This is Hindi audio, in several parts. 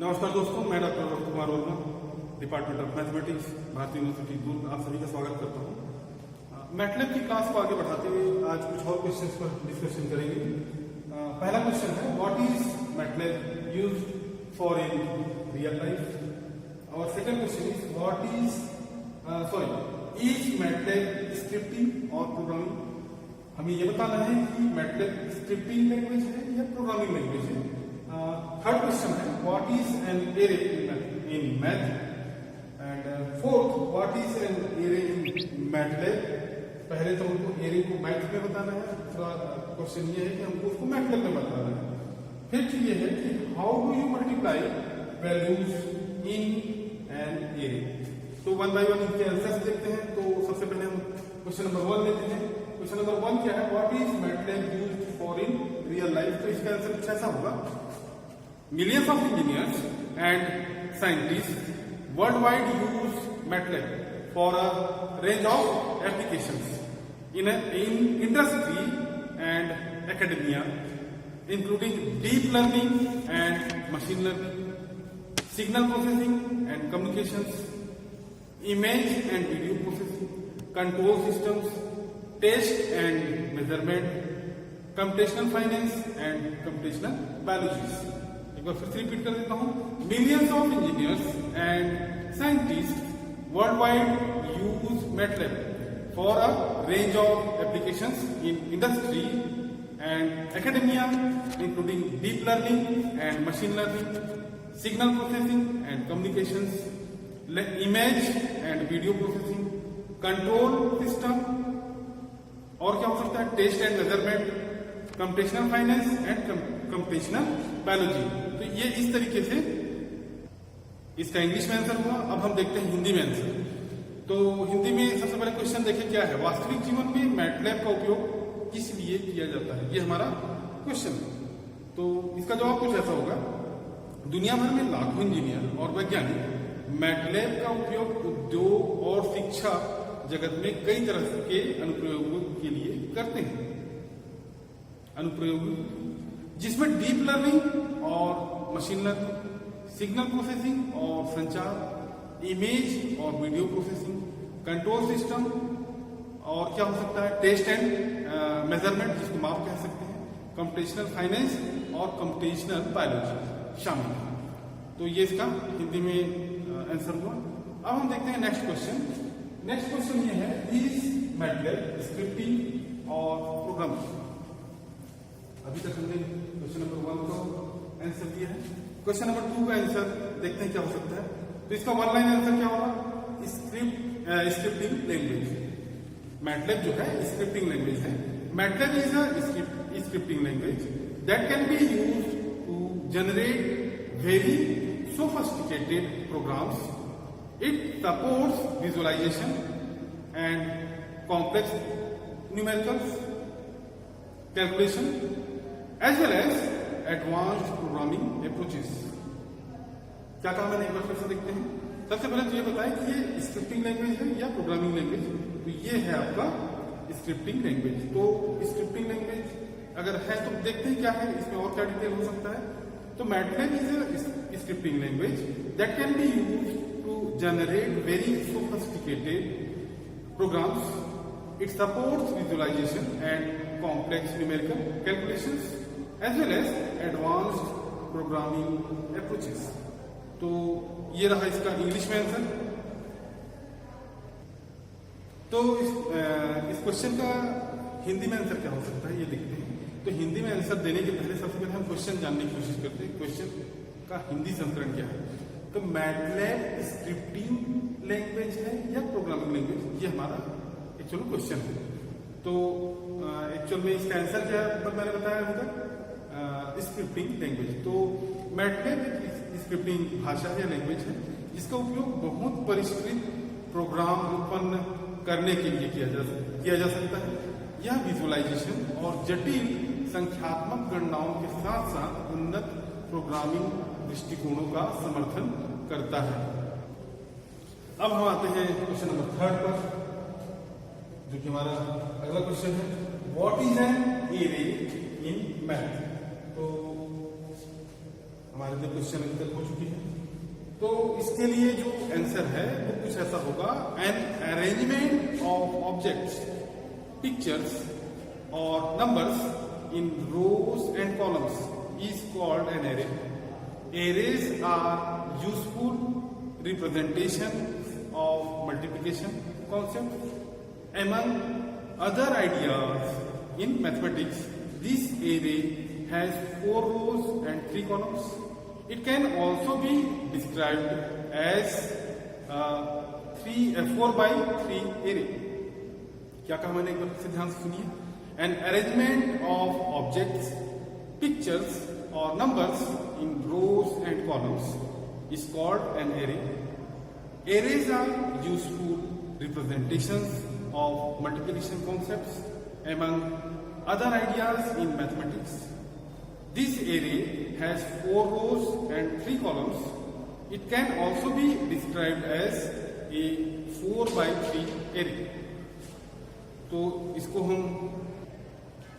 नमस्कार दोस्तों, मैं doctor Ravi Kumar Verma, department of mathematics, Bharatiya University Durg, आप सभी का स्वागत करता हूँ। मैटलैब की क्लास को आगे बढ़ाते हुए आज कुछ और क्वेश्चंस पर डिस्कशन करेंगे। पहला क्वेश्चन है, what is MATLAB used for in real life. और second question is what is MATLAB scripting और प्रोग्रामिंग। हमें ये बताना है कि मैटलैब स्क्रिप्टिंग लैंग्वेज है या प्रोग्रामिंग लैंग्वेज है। थर्ड क्वेश्चन है, what is an array in math. And fourth, what is an array in MATLAB. पहले तो हमको एरे को मैथ में बताना है, दूसरा क्वेश्चन ये है कि हमको उसको मैटलैब में बताना है। फिर ये है कि how do you multiply values in an array. तो वन बाय वन इनके आंसर्स देखते हैं। तो सबसे पहले हम क्वेश्चन नंबर 1 लेते हैं। क्वेश्चन नंबर 1 क्या है, what is MATLAB used for in real life. तो इसका आंसर कुछ ऐसा होगा, millions of engineers and scientists worldwide use MATLAB for a range of applications in industry and academia, including deep learning and machine learning, signal processing and communications, image and video processing, control systems, test and measurement, computational finance and computational biology। एक बार फिर से रिपीट कर देता हूं, millions of engineers and scientist world wide use MATLAB for a range of applications in industry and academia, including deep learning and machine learning, signal processing and communications, image and video processing, control system, और क्या हो सकता है, test and measurement, computational finance and computational biology. तो ये इस तरीके से इसका इंग्लिश में आंसर हुआ। अब हम देखते हैं हिंदी में आंसर। तो हिंदी में सबसे पहले क्वेश्चन देखें क्या है, वास्तविक जीवन में मैटलैब का उपयोग किस लिए किया जाता है, ये हमारा क्वेश्चन है। तो इसका जवाब कुछ ऐसा होगा, दुनिया भर में लाखों इंजीनियर और वैज्ञानिक मैटलैब का उपयोग उद्योग और शिक्षा जगत में कई तरह के अनुप्रयोगों के लिए करते हैं। अनुप्रयोग जिसमें डीप लर्निंग और मशीन लर्निंग, सिग्नल प्रोसेसिंग और संचार, इमेज और वीडियो प्रोसेसिंग, कंट्रोल सिस्टम, और क्या हो सकता है, टेस्ट एंड मेजरमेंट जिसको माप कह सकते हैं, कंप्यूटेशनल फाइनेंस और कंप्यूटेशनल बायोलॉजी शामिल है। तो ये इसका हिंदी में आंसर हुआ। अब हम देखते हैं नेक्स्ट क्वेश्चन। नेक्स्ट क्वेश्चन ये है, इज मैटलैब स्क्रिप्टिंग और प्रोग्रामिंग। अभी तक हमने क्वेश्चन नंबर 1 का आंसर दिया है। क्वेश्चन नंबर 2 का आंसर देखते हैं क्या हो सकता है। तो इसका वन लाइन आंसर क्या होगा, स्क्रिप्टिंग लैंग्वेज। मैटलैब जो है स्क्रिप्टिंग लैंग्वेज है। MATLAB is a scripting language that can be used to generate very sophisticated programs. It supports visualization and complex numericals calculation as well as advanced programming approaches। क्या कहा मैंने, एक बार फिर से देखते हैं। सबसे पहले तो ये बताएं कि ये स्क्रिप्टिंग लैंग्वेज है या प्रोग्रामिंग लैंग्वेज। तो ये है आपका स्क्रिप्टिंग लैंग्वेज। तो स्क्रिप्टिंग लैंग्वेज अगर है तो देखते हैं क्या है, इसमें और क्या डिटेल हो सकता है। तो MATLAB is a scripting language that can be used to generate very sophisticated programs. It supports visualization and complex numerical calculations as well as advanced programming approaches। तो ये रहा इसका इंग्लिश में आंसर। तो इस क्वेश्चन का हिंदी में आंसर क्या हो सकता है, ये देखते हैं। तो हिंदी में आंसर देने के पहले सबसे पहले हम क्वेश्चन जानने की कोशिश करते हैं, क्वेश्चन का हिंदी संस्करण क्या है। तो मैटलैब स्क्रिप्टिंग लैंग्वेज है या प्रोग्रामिंग लैंग्वेज, ये हमारा एक्चुअल क्वेश्चन है। तो एक्चुअल में इसका आंसर क्या है, मैंने बताया अभी तक, स्क्रिप्टिंग लैंग्वेज। तो मैटलैब एक स्क्रिप्टिंग भाषा या लैंग्वेज है जिसका उपयोग बहुत परिष्कृत प्रोग्राम उत्पन्न करने के लिए किया जा सकता है। यह विजुअलाइजेशन और जटिल संख्यात्मक गणनाओं के साथ साथ उन्नत प्रोग्रामिंग दृष्टिकोणों का समर्थन करता है। अब हम आते हैं क्वेश्चन नंबर 3 पर, जो कि हमारा अगला क्वेश्चन है, what is an array in math. तो हमारे जो क्वेश्चन अभी तक हो चुकी है। तो इसके लिए जो आंसर है वो कुछ ऐसा होगा, an arrangement of objects, pictures और numbers in rows and columns is called an array. Arrays are useful representation of multiplication concept. Among other ideas in mathematics, this array has 4 rows and 3 columns. It can also be described as 4 by 3 array. क्या कहा मैंने, एक बार से ध्यान से सुनिए. An arrangement of objects, pictures or numbers in rows and columns is called an array. Arrays are useful representations of multiplication concepts. Among other ideas in mathematics, this array has 4 rows and 3 columns. It can also be described as a 4 by 3 array. तो इसको हम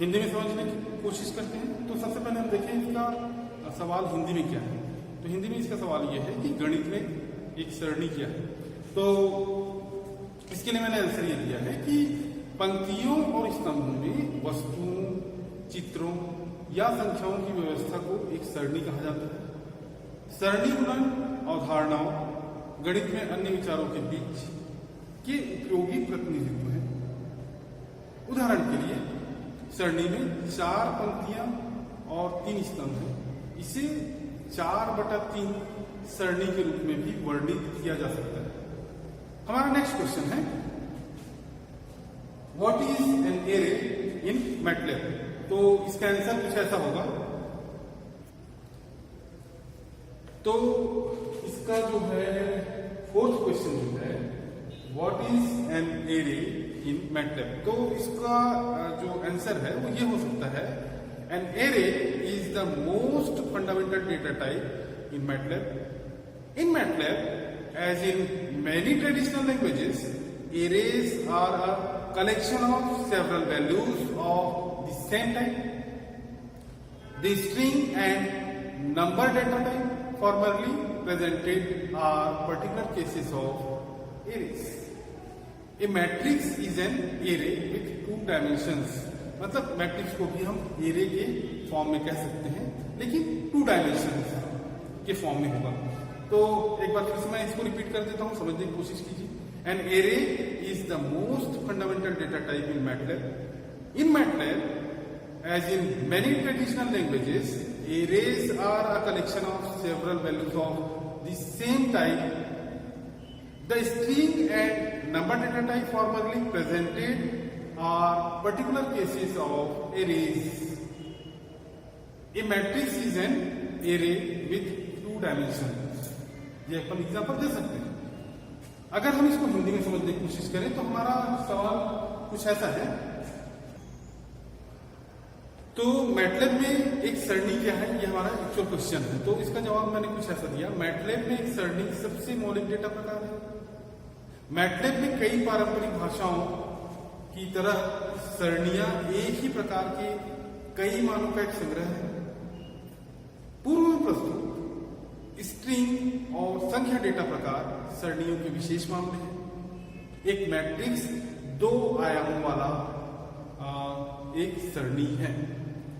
हिंदी में समझने की कोशिश करते हैं. तो सबसे पहले हम देखें इसका सवाल हिंदी में क्या है. तो हिंदी में इसका सवाल यह है कि गणित में एक सरणी क्या है. तो इसके लिए मैंने आंसर ये दिया है कि पंक्तियों और स्तंभों में वस्तुओं, चित्रों या संख्याओं की व्यवस्था को एक सरणी कहा जाता है. सरणी गुणन अवधारणाओं गणित में अन्य विचारों के बीच के उपयोगी प्रतिनिधित्व है. उदाहरण के लिए सरणी में 4 पंक्तियां और 3 स्तंभ हैं. इसे 4/3 सरणी के रूप में भी वर्णित किया जा सकता है. हमारा नेक्स्ट क्वेश्चन है, what is an array in MATLAB. तो इसका आंसर कुछ ऐसा होगा. तो इसका जो है 4th क्वेश्चन जो है, what is an array in MATLAB. तो इसका जो आंसर है वो ये हो सकता है, N array is the most fundamental data type in MATLAB. In MATLAB, as in many traditional languages, arrays are a collection of several values of the same type. The string and number data type formerly presented are particular cases of arrays. A matrix is an array with 2 dimensions. मतलब मैट्रिक्स को भी हम एरे के फॉर्म में कह सकते हैं, लेकिन 2 डायमेंशंस के फॉर्म में होगा. तो एक बार फिर से मैं इसको रिपीट कर देता हूं, समझने की कोशिश कीजिए. An array is the most fundamental data type in MATLAB. In MATLAB, as in many traditional languages, arrays are a collection of several values of the same type. The string and number data type formerly presented are particular cases of arrays. A matrix is an array with 2 dimension. ये अपन एग्जाम्पल दे सकते हैं. अगर हम इसको हिंदी में समझने की कोशिश करें तो हमारा सवाल कुछ ऐसा है. तो मैटलैब में एक सरणी क्या है, ये हमारा एक्चुअल क्वेश्चन है. तो इसका जवाब मैंने कुछ ऐसा दिया. मैटलैब में एक सरणी सबसे मौलिक डेटा प्रकार है. मैटलैब में कई पारंपरिक भाषाओं की तरह सरणियां एक ही प्रकार के कई मानों का एक संग्रह है. पूर्व में प्रस्तुत स्ट्रिंग और संख्या डेटा प्रकार सरणियों के विशेष मामले हैं. एक मैट्रिक्स 2 आयामों वाला एक सरणी है,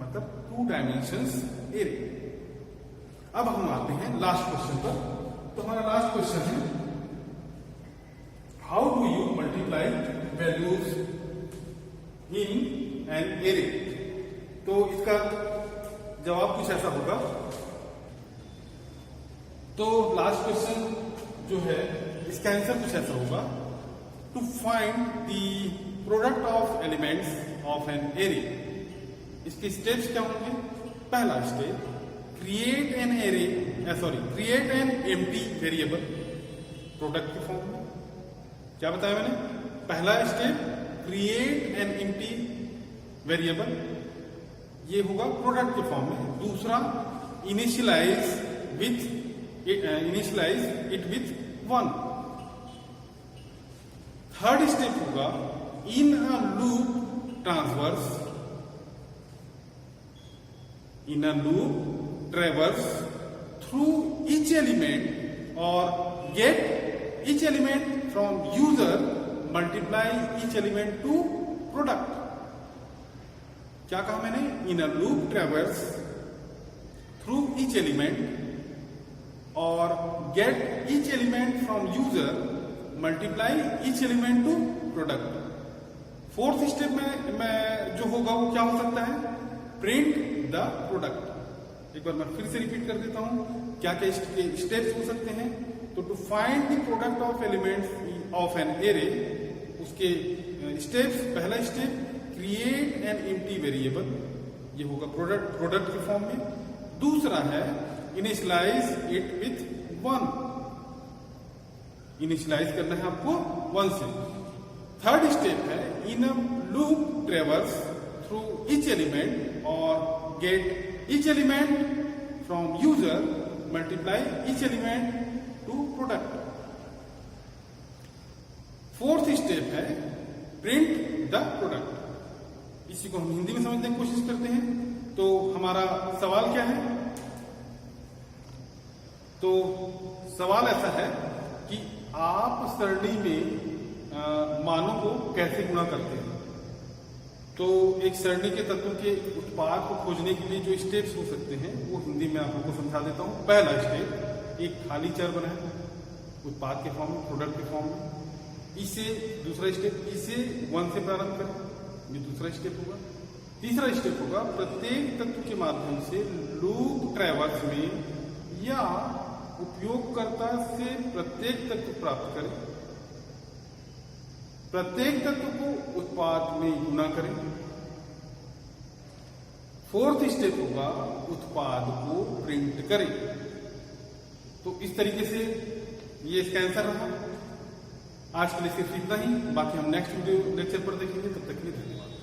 मतलब 2 डायमेंशंस एरे. अब हम आते हैं लास्ट क्वेश्चन पर. तो हमारा लास्ट क्वेश्चन है, how do you multiply values in an array. तो इसका जवाब कुछ ऐसा होगा. तो लास्ट क्वेश्चन जो है इसका आंसर कुछ ऐसा होगा, to find the product of elements of an array. इसके स्टेप्स क्या होंगे. पहला step, create an array, create an empty variable product के फॉर्म में. क्या बताया मैंने. पहला step, create an empty variable, ये होगा प्रोडक्ट के फॉर्म में. दूसरा, initialize it with 1. Third step होगा, in a loop traverse through each element और get each element from user multiply each element to product. क्या कहा मैंने? In a loop traverse through each element और get each element from user multiply each element to product. Fourth step में जो होगा वो क्या हो सकता है? Print the product. एक बार मैं फिर से रिपीट कर देता हूं क्या क्या स्टेप्स हो सकते हैं। तो to find the product of elements of an array, उसके स्टेप्स, पहला step create an empty variable, ये होगा प्रोडक्ट के फॉर्म में। दूसरा है इनिशियलाइज इट विथ 1, इनिशियलाइज करना है आपको 1 से। थर्ड स्टेप है in a loop traverse through each element और get each element from user multiply each element to product. Fourth step है प्रिंट द प्रोडक्ट। इसी को हम हिंदी में समझने की कोशिश करते हैं। तो हमारा सवाल क्या है? तो सवाल ऐसा है कि आप सरणी में मानों को कैसे गुणा करते हैं। तो एक सरणी के तत्वों के उत्पाद को खोजने के लिए जो स्टेप्स हो सकते हैं वो हिंदी में आप लोगों को समझा देता हूं। पहला स्टेप, एक खाली चर बनाए उत्पाद के फॉर्म में, प्रोडक्ट के फॉर्म में। इसे दूसरा स्टेप, इसे 1 से प्रारंभ करें, ये दूसरा स्टेप होगा। तीसरा स्टेप होगा प्रत्येक तत्व के माध्यम से लूप ट्रैवर्स में या उपयोगकर्ता से प्रत्येक तत्व प्राप्त करें, प्रत्येक तत्व को उत्पाद में गुणा करें। फोर्थ स्टेप होगा उत्पाद को प्रिंट करें। तो इस तरीके से ये इसका आंसर रहा। आज के लिए सिर्फ इतना ही, बाकी हम नेक्स्ट वीडियो लेक्चर पर देखेंगे। तब तक के लिए धन्यवाद।